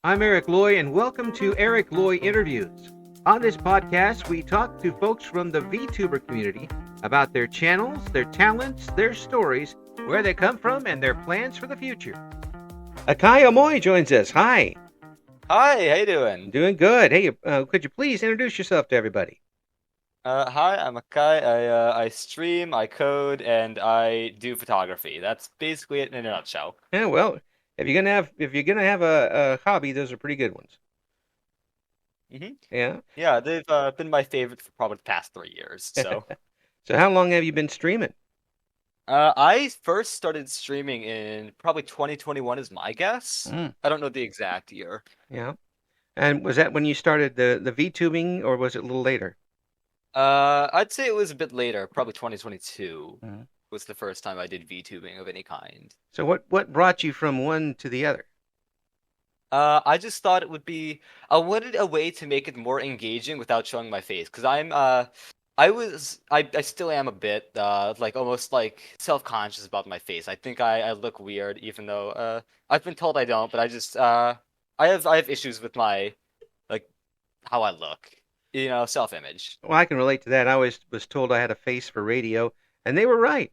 I'm Eric Loy, and welcome to Eric Loy Interviews. On this podcast, we talk to folks from the VTuber community about their channels, their talents, their stories, where they come from, and their plans for the future. Akai Omoi joins us. Hi. Hi, how you doing? Doing good. Hey, could you please introduce yourself to everybody? Hi, I'm Akai. I stream, I code, and I do photography. That's basically it in a nutshell. Yeah, well, if you're gonna have a hobby, those are pretty good ones. hmm Yeah. Yeah, they've been my favorite for probably the past 3 years. So, So how long have you been streaming? I first started streaming in probably 2021 is my guess. Mm, I don't know the exact year. yeah. And was that when you started the VTubing, or was it a little later? I'd say it was a bit later, probably 2022 Mhm. was the first time I did VTubing of any kind. So what brought you from one to the other? I just thought it would be. I wanted a way to make it more engaging without showing my face, because I still am a bit, like almost like self-conscious about my face. I think I look weird, even though, I've been told I don't, but I have issues with my, like, how I look, self-image. Well, I can relate to that. I always was told I had a face for radio, and they were right.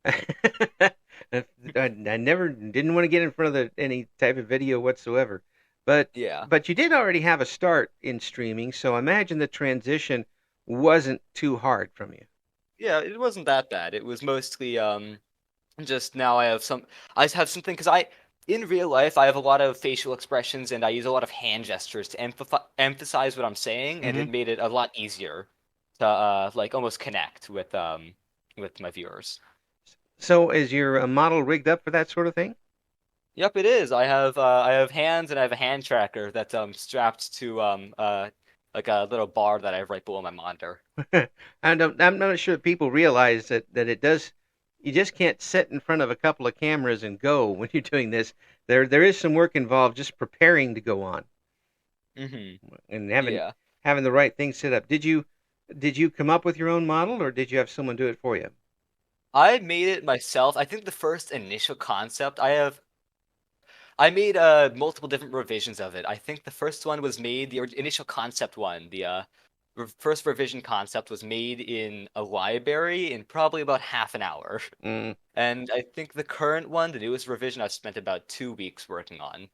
I never didn't want to get in front of any type of video whatsoever. But Yeah. but you did already have a start in streaming, so I imagine the transition wasn't too hard from you. Yeah, it wasn't that bad. It was mostly just now I have something because I in real life I have a lot of facial expressions and I use a lot of hand gestures to emphasize what I'm saying, and Hmm. it made it a lot easier to like almost connect with my viewers. So is your model rigged up for that sort of thing? Yep, it is. I have hands and I have a hand tracker that's strapped to like a little bar that I have right below my monitor. I'm not sure that people realize that it does. You just can't sit in front of a couple of cameras and go when you're doing this. There is some work involved just preparing to go on hmm and having the right thing set up. Did you come up with your own model, or did you have someone do it for you? I made it myself. I think the first initial concept I made multiple different revisions of it. I think the first one was made, the initial concept one, the first revision concept was made in a library in probably about half an hour. Mm. And I think the current one, the newest revision, I've spent about 2 weeks working on.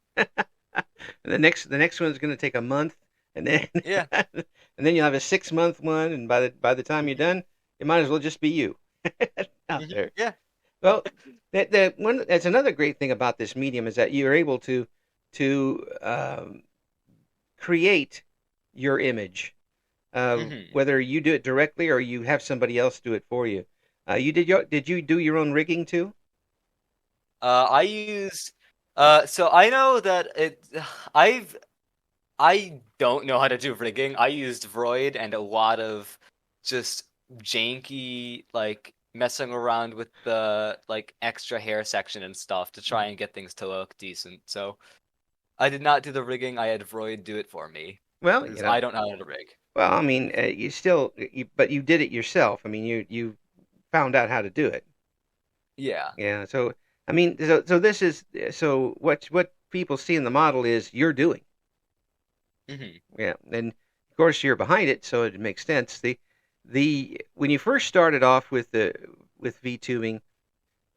The next one's going to take a month, and then Yeah. and then you'll have a 6 month one, and by the time you're done, it might as well just be you out there. Yeah. Well, that's another great thing about this medium is that you're able to create your image, hmm whether you do it directly or you have somebody else do it for you. Did you do your own rigging too? I use so I know that I've I don't know how to do rigging. I used Vroid and a lot of just janky, like messing around with the like extra hair section and stuff to try and get things to look decent. So I did not do the rigging. I had Vroid do it for me Well, because I don't know how to rig. well, I mean, but you did it yourself. I mean, you found out how to do it. Yeah. Yeah. So, I mean, so what people see in the model is you're doing. hmm Yeah, and of course you're behind it, so it makes sense. The when you first started off with VTubing,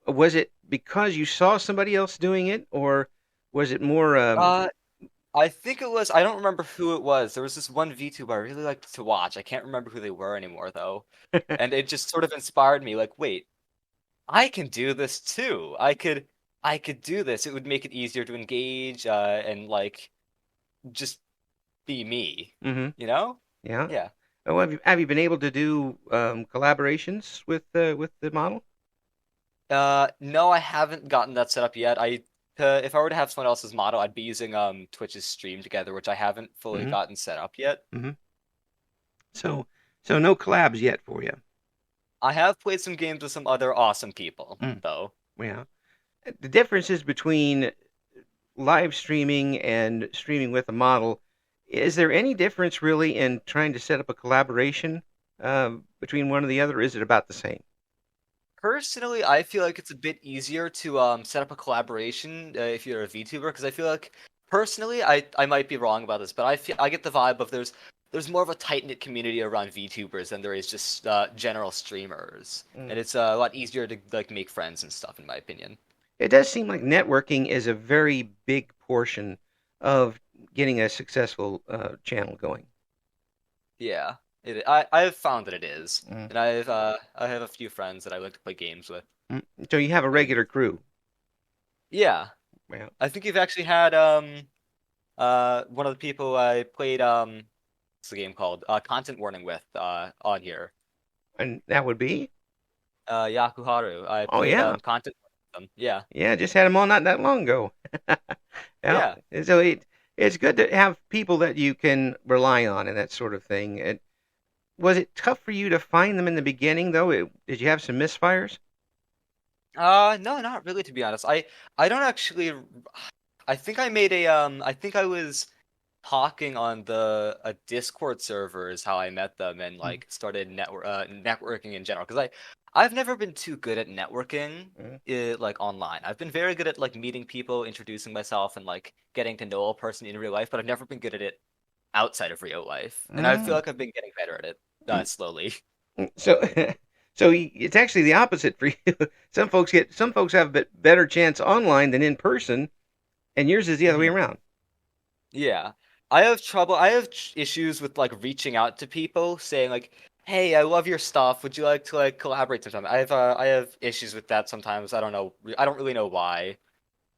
was it because you saw somebody else doing it, or was it more Uh, I think it was. I don't remember who it was. There was this one VTuber I really liked to watch. I can't remember who they were anymore though, and it just sort of inspired me. Like, wait, I can do this too. I could do this. It would make it easier to engage, and like just be me, hmm you know? yeah. Yeah. Oh, have you been able to do collaborations with the model? No, I haven't gotten that set up yet. If I were to have someone else's model, I'd be using Twitch's Stream Together, which I haven't fully Hmm. gotten set up yet. Hmm. So no collabs yet for you. I have played some games with some other awesome people, Mm. though. Yeah. The differences between live streaming and streaming with a model, is there any difference really in trying to set up a collaboration between one or the other? Or is it about the same? Personally, I feel like it's a bit easier to set up a collaboration if you're a VTuber, because I feel like personally, I might be wrong about this, but I get the vibe of there's more of a tight knit community around VTubers than there is just general streamers, Mm. and it's a lot easier to like make friends and stuff, in my opinion. It does seem like networking is a very big portion of getting a successful channel going. Yeah, I've found that it is, Mm. and I have a few friends that I like to play games with, Mm. So you have a and regular crew. yeah, Well, I think you've actually had one of the people I played what's the game called? Content Warning with on here. and that would be. Yakuharu. I Oh played yeah, Content Warning with them. Yeah. yeah. Just had them on not that long ago. Yeah. Yeah. So it's good to have people that you can rely on and that sort of thing. Was it tough for you to find them in the beginning though? Did you have some misfires? No, not really to be honest. I don't actually I think I made a I think I was talking on the a Discord server is how I met them and Mm. like started networking in general because I've never been too good at networking Mm. like online. I've been very good at like meeting people, introducing myself and like getting to know a person in real life, but I've never been good at it outside of real life. And I feel Mm. like I've been getting better at it slowly. So, it's actually the opposite for you. Some folks have a bit better chance online than in person, and yours is the other way Mhm. around. Yeah. I have trouble. I have issues with like reaching out to people saying like, "Hey, I love your stuff. Would you like to like collaborate sometime?" I have issues with that sometimes. I don't know. I don't really know why.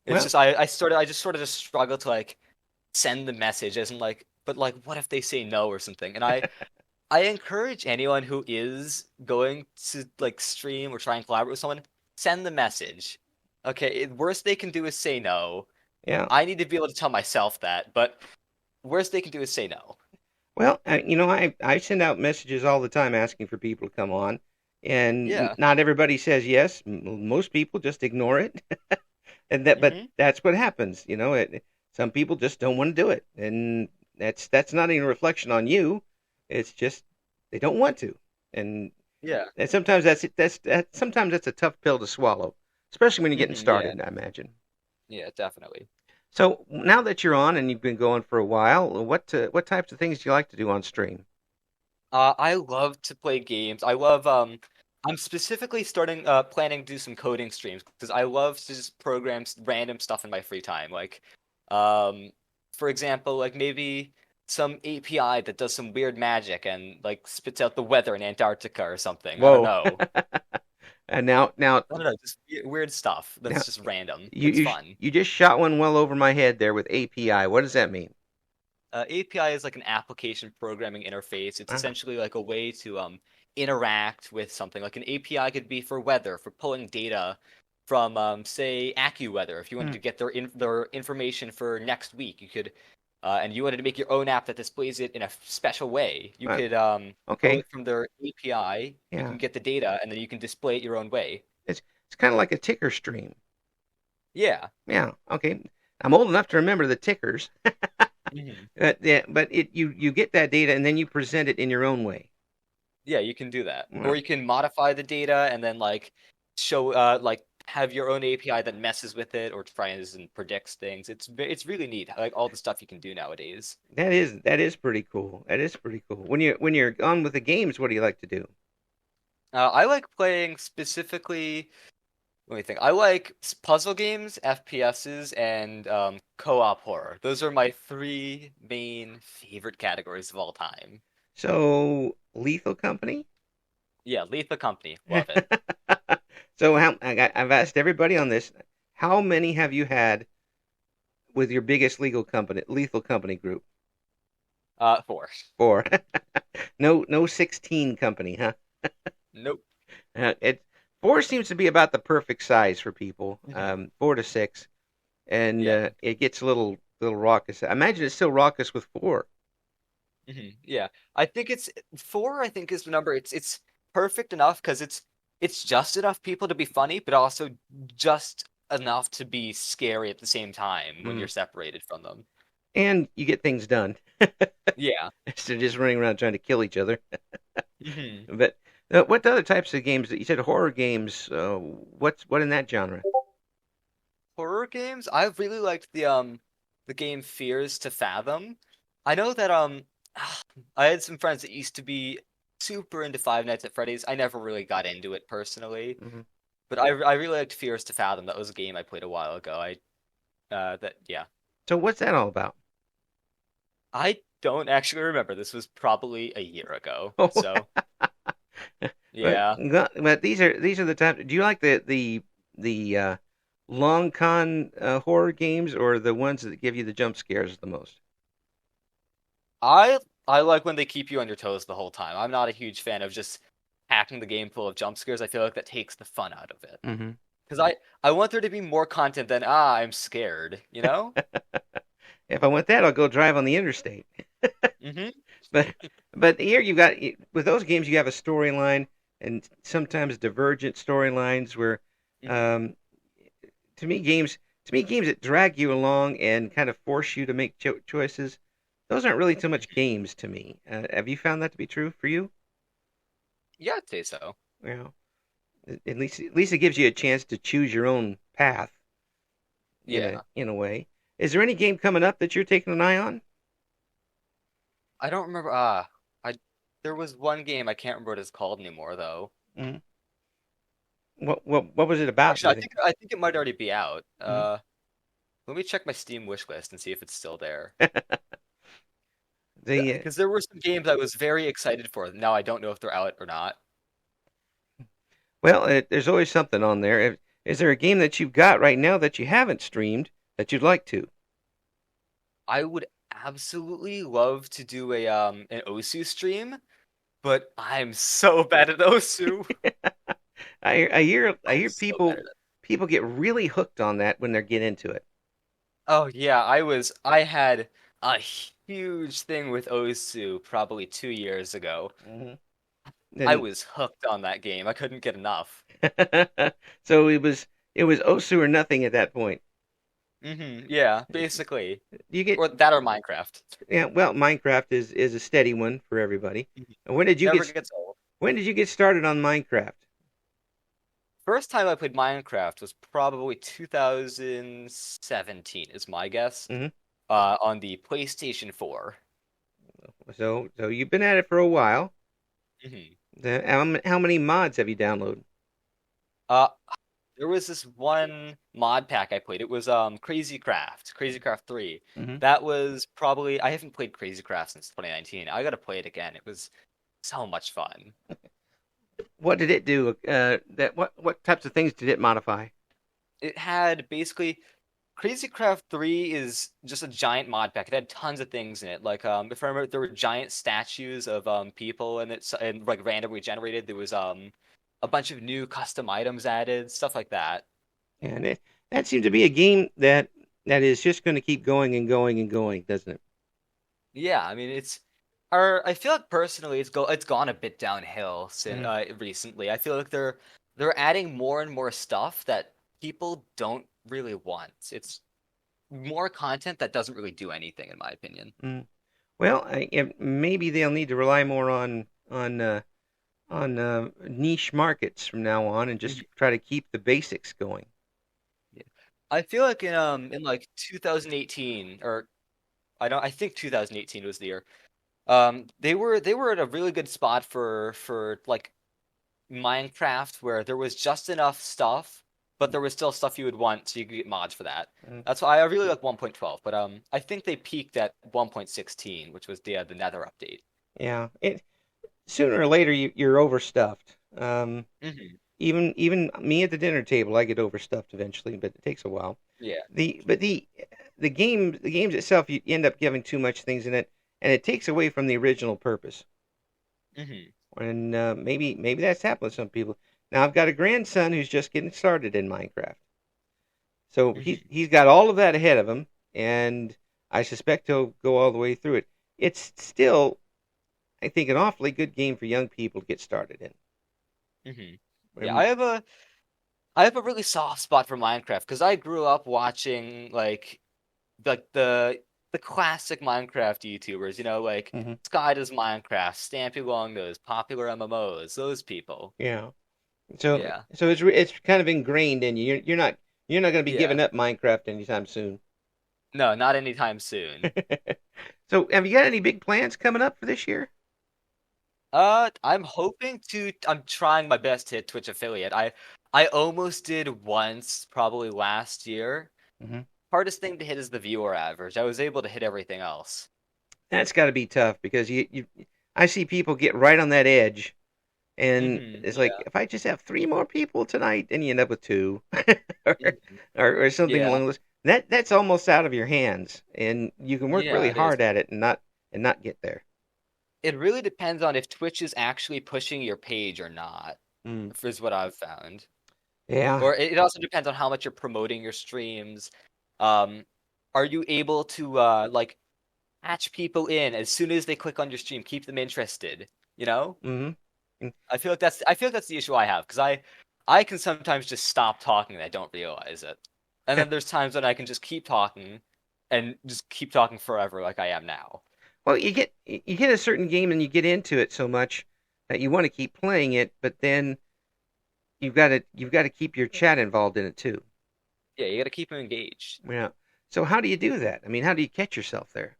It's Well, just I just sort of just struggle to like send the message as in like, but like what if they say no or something? And I encourage anyone who is going to like stream or try and collaborate with someone, send the message. Okay, worst they can do is say no. yeah. I need to be able to tell myself that, but worst they can do is say no. Well, I send out messages all the time asking for people to come on, and Yeah. not everybody says yes. Most people just ignore it, and but Hmm. that's what happens. Some people just don't want to do it, and that's not even a reflection on you. It's just they don't want to, and Yeah. And sometimes sometimes that's a tough pill to swallow, especially when you're getting Yeah. started, I imagine. Yeah, definitely. So now that you're on and you've been going for a while, what types of things do you like to do on stream? I love to play games. I love I'm specifically starting planning to do some coding streams because I love to just program random stuff in my free time. Like um for example, like maybe some API that does some weird magic and like spits out the weather in Antarctica or something. I don't Whoa! know. And now I don't know, just weird stuff now that's just random. you It's you fun. you just shot one well over my head there with API. What does that mean? API is like an application programming interface. It's Ah, essentially like a way to interact with something. Like an API could be for weather, for pulling data from say AccuWeather. If you wanted hmm, to get their information for next week, you could and you wanted to make your own app that displays it in a special way. You uh, could pull okay, it from their API. You yeah. can get the data, and then you can display it your own way. It's kind of like a ticker stream. Yeah. Yeah. Okay. I'm old enough to remember the tickers. Hmm. Yeah, but you get that data and then you present it in your own way. Yeah, you can do that. Or Well, you can modify the data and then like show like have your own API that messes with it or tries and predicts things. It's really neat. I like all the stuff you can do nowadays. that is pretty cool. That is pretty cool. When you're on with the games, what do you like to do? I like playing specifically, let me think. I like puzzle games, FPSs, and co-op horror. Those are my three main favorite categories of all time. So, Lethal Company. Yeah, Lethal Company, love it. So I've asked everybody on this. How many have you had with your biggest lethal company group? Four. Four. No 16 company, huh? Nope. It four seems to be about the perfect size for people. 4 to 6, and Yeah. it gets a little raucous. I imagine it's still raucous with four. Yeah, I think it's four. I think is the number. It's perfect enough because it's just enough people to be funny, but also just enough to be scary at the same time when Mm. you're separated from them. And you get things done Yeah. instead of just running around trying to kill each other. Hmm. But what other types of games? You said horror games. What in that genre? Horror games. I really liked the the game Fears to Fathom. I know that I had some friends that used to be super into Five Nights at Freddy's. I never really got into it personally, Hmm. but I really liked Fears to Fathom. That was a game I played a while ago. Yeah. So what's that all about? I don't actually remember. This was probably a year ago. Oh, So, but yeah. but these are the types. Do you like the long con horror games or the ones that give you the jump scares the most? I I like when they keep you on your toes the whole time. I'm not a huge fan of just packing the game full of jump scares. I feel like that takes the fun out of it. Hmm. Because I want there to be more content than I'm scared, you know? If I want that, I'll go drive on the interstate. Mm-hmm. But here you got with those games you have a storyline and sometimes divergent storylines where Hmm. um, to me games that drag you along and kind of force you to make choices, those aren't really too much games to me. Have you found that to be true for you? Yeah, I'd say so. Well, at least it gives you a chance to choose your own path in a Yeah. in a way. Is there any game coming up that you're taking an eye on? I don't remember I there was one game I can't remember what it's called anymore though. Mhm. What was it about, do Actually, you think? I think it might already be out. Mhm. Let me check my Steam wish list and see if it's still there. the Because there were some games I was very excited for. Now I don't know if they're out or not. Well, there's always something on there. Is there a game that you've got right now that you haven't streamed that you'd like to? I would absolutely love to do a an Osu stream, but I'm so bad at Osu. I I'm hear so bad people at it. people get really hooked on that when they get into it. Oh yeah, I had a huge thing with Osu probably 2 years ago. Hmm. I And was hooked on that game. I couldn't get enough. so it was Osu or nothing at that point. Yeah, basically. You get Or that or Minecraft. Yeah, well, Minecraft is a steady one for everybody. Mhm. And when did you Never get gets old. when did you get started on Minecraft? First time I played Minecraft was probably 2017, is my guess. Hmm. On the PlayStation 4. So you've been at it for a while. Hmm. How many mods have you downloaded? Uh, there was this one mod pack I played. It was Crazy Craft 3. Hmm. That was probably I haven't played Crazy Craft since 2019. I gotta play it again. It was so much fun. What did it do? What types of things did it modify? It had basically Crazy Craft 3 is just a giant mod pack. It had tons of things in it. Like if I remember there were giant statues of people and it's and like randomly generated. There was a bunch of new custom items added, stuff like that. And that seems to be a game that is just going to keep going and going and going, doesn't it? Yeah, I mean it's or I feel like personally it's gone a bit downhill since Mm. recently. I feel like they're adding more and more stuff that people don't really want. It's more content that doesn't really do anything in my opinion. Mm. Well, maybe they'll need to rely more on niche markets from now on and just Mhm. try to keep the basics going. Yeah. I feel like in like 2018 or I think 2018 was the year. They were at a really good spot for like Minecraft where there was just enough stuff, but there was still stuff you would want, so you could get mods for that. Mm. That's why I really like 1.12, but I think they peaked at 1.16, which was the Nether update. Yeah, it sooner or later you're overstuffed. Hmm. Even me at the dinner table, I get overstuffed eventually, but it takes a while. Yeah. The games itself, you end up giving too much things in it, and it takes away from the original purpose. Hmm. And maybe that's happened with some people. Now I've got a grandson who's just getting started in Minecraft, so he's Hmm. he's got all of that ahead of him, and I suspect he'll go all the way through it. It's still, I think, an awfully good game for young people to get started in. Hmm. Yeah, Um, I have a really soft spot for Minecraft because I grew up watching like the classic Minecraft YouTubers, like mhm. Sky does Minecraft, Stampy Longnose, popular MMOs, those people. Yeah. So Yeah. so it's kind of ingrained in you. You're not going to be Yeah. giving up Minecraft anytime soon. No, not anytime soon. So, have you got any big plans coming up for this year? I'm trying my best to hit Twitch affiliate. I almost did once, probably last year. Hmm. Hardest thing to hit is the viewer average. I was able to hit everything else. That's got to be tough because I see people get right on that edge, and it's like Yeah. if I just have three more people tonight, then you end up with two, or, hmm or something Yeah. along those. That's almost out of your hands, and you can work really Yeah, it is. hard at it and not get there. It really depends on if Twitch is actually pushing your page or not, Mm. is what I've found. Yeah. Or it also depends on how much you're promoting your streams. Um, are you able to like catch people in as soon as they click on your stream, keep them interested, you know? Hmm. I feel like that's the issue I have because I can sometimes just stop talking and I don't realize it. And then there's times when I can just keep talking and just keep talking forever like I am now. Well, you get a certain game and you get into it so much that you want to keep playing it, but then you've got to keep your chat involved in it too. Yeah, you got to keep them engaged. Yeah. So how do you do that? I mean, how do you catch yourself there?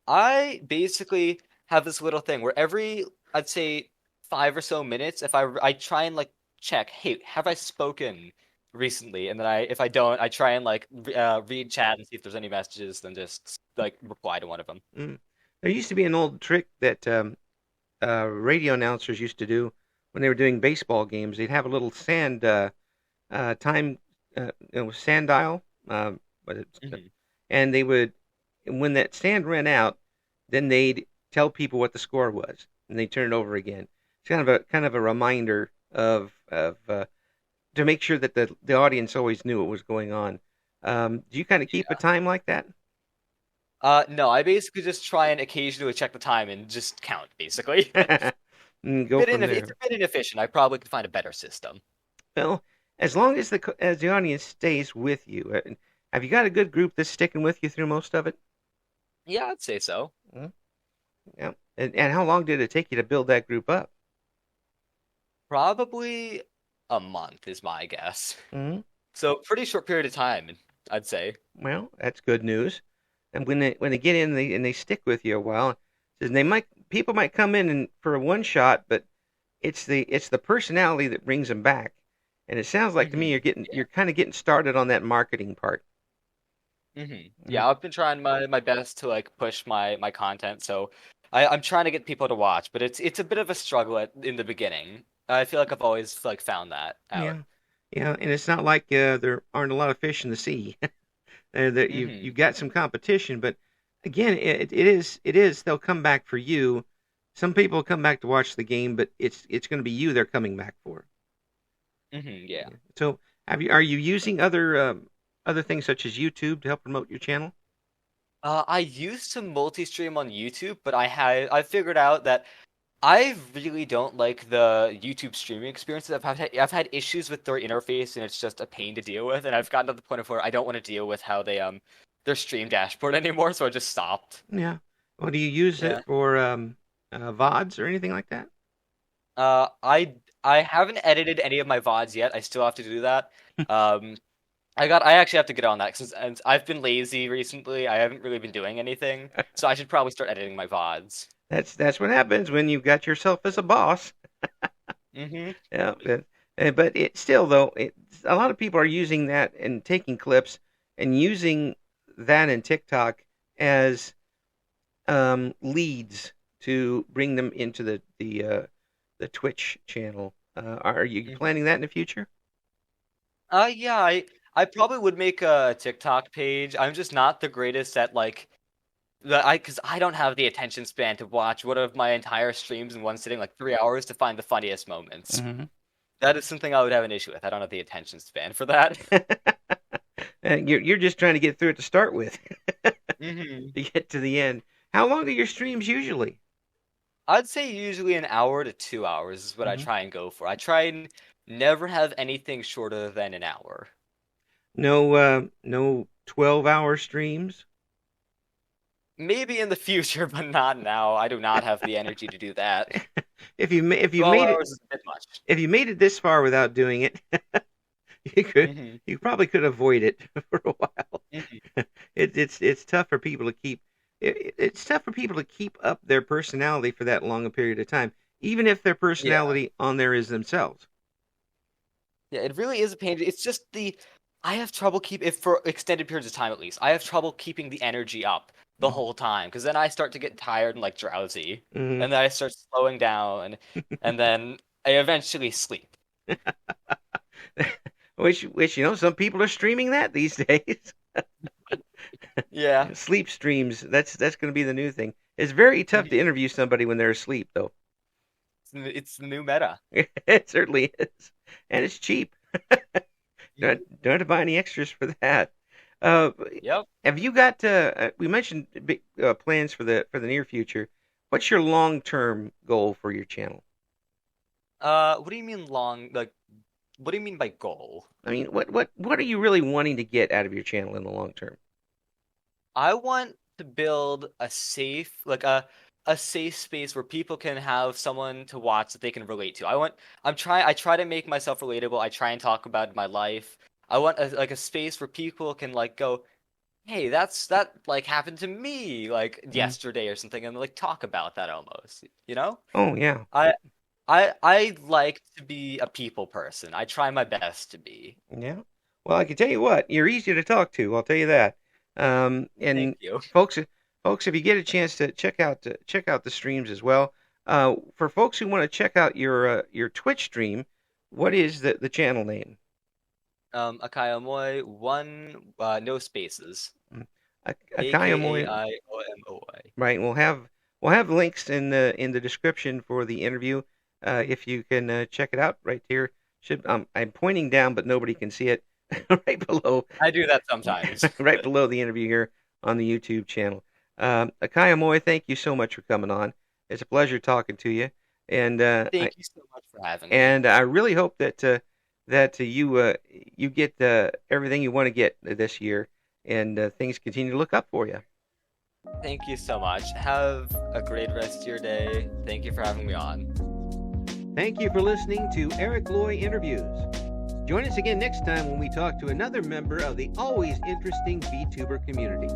I basically have this little thing where every, I'd say, 5 or so minutes, if I try and like check, hey, have I spoken recently? And then if I don't, I try and like read chat and see if there's any messages, then just like reply to one of them. Mm. There used to be an old trick that radio announcers used to do when they were doing baseball games. They'd have a little time sand dial, but hmm and they would when that sand ran out, then they'd tell people what the score was, and they turn it over again. It's kind of a reminder of to make sure that the audience always knew what was going on. Do you kind of keep a time like that? No, I basically just try and occasionally check the time and just count, basically. And go from It's there. a bit inefficient. I probably could find a better system. Well, as long as the audience stays with you, have you got a good group that's sticking with you through most of it? Yeah, I'd say so. Mm. Yeah. And how long did it take you to build that group up? Probably a month is my guess. Hmm. So pretty short period of time, I'd say. Well, that's good news. And when they get in and they stick with you a while, and they might people might come in and for a one shot, but it's the personality that brings them back. And it sounds like to me you're kind of getting started on that marketing part. Mm. Yeah, I've been trying my best to like push my content, so I'm trying to get people to watch, but it's a bit of a struggle in the beginning. I feel like I've always like found that out. Yeah, yeah, and it's not like there aren't a lot of fish in the sea. That you've hmm got some competition, but again, it is they'll come back for you. Some people come back to watch the game, but it's going to be you they're coming back for. Yeah. Yeah. So are you using other things such as YouTube to help promote your channel? I used to multi-stream on YouTube, but I figured out that I really don't like the YouTube streaming experience. I've had issues with their interface, and it's just a pain to deal with. And I've gotten to the point of where I don't want to deal with how their stream dashboard anymore, so I just stopped. Yeah. Well, do you use Yeah. it for VODs or anything like that? I haven't edited any of my VODs yet. I still have to do that. Um, I actually have to get on that since and I've been lazy recently. I haven't really been doing anything, so I should probably start editing my VODs. That's what happens when you've got yourself as a boss. hmm Yeah, but it still though a lot of people are using that and taking clips and using that in TikTok as leads to bring them into the Twitch channel. Are you hmm planning that in the future? Yeah, I probably would make a TikTok page. I'm just not the greatest at like because I don't have the attention span to watch one of my entire streams in one sitting, like 3 hours, to find the funniest moments. Hmm. That is something I would have an issue with. I don't have the attention span for that. You're just trying to get through it to start with, hmm to get to the end. How long are your streams usually? I'd say usually an hour to 2 hours is what I Hmm. try and go for. I try and never have anything shorter than an hour. No 12-hour streams. Maybe in the future, but not now. I do not have the energy to do that. If you 12 made it hours is a bit much. if you made it this far without doing it, Hmm. You probably could avoid it for a while. Hmm. It's tough for people to keep it's tough for people to keep up their personality for that long a period of time, even if their Yeah. personality on there is themselves. Yeah, it really is a pain. It's just I have trouble keep if for extended periods of time at least. I have trouble keeping the energy up the whole time because then I start to get tired and like drowsy, Hmm. and then I start slowing down, and then I eventually sleep. Which some people are streaming that these days. Yeah. Sleep streams. That's going to be the new thing. It's very tough to Mhm. interview somebody when they're asleep, though. It's the new meta. It certainly is, and it's cheap. Mhm. Don't have to buy any extras for that. Uh, Yep. have you got? We mentioned big plans for the near future. What's your long term goal for your channel? What do you mean long? Like, what do you mean by goal? I mean, what are you really wanting to get out of your channel in the long term? I want to build a safe, like a safe space where people can have someone to watch that they can relate to. I try to make myself relatable. I try and talk about my life. I want like a space where people can like go, "Hey, that like happened to me like Mhm. yesterday or something," and like talk about that almost, you know? Oh yeah, I I like to be a people person. I try my best to be. yeah. Well, I can tell you what, you're easy to talk to. I'll tell you that. Thank And you. folks, folks, if you get a chance to check out the streams as well. For folks who want to check out your Twitch stream, what is the channel name? Akai Omoi, one no spaces. Mm. A Akai K A Omoi, I O M O I. right? We'll have links in the description for the interview. If you can check it out right here. I'm pointing down, but nobody can see it. Right below, I do that sometimes. right below the interview here on the YouTube channel. Akai Omoi, thank you so much for coming on. It's a pleasure talking to you, and Thank you so much for having me. I really hope that you get everything you want to get this year, and things continue to look up for you. Thank you so much. Have a great rest of your day. Thank you for having me on. Thank you for listening to Eric Loy Interviews. Join us again next time when we talk to another member of the always interesting VTuber community.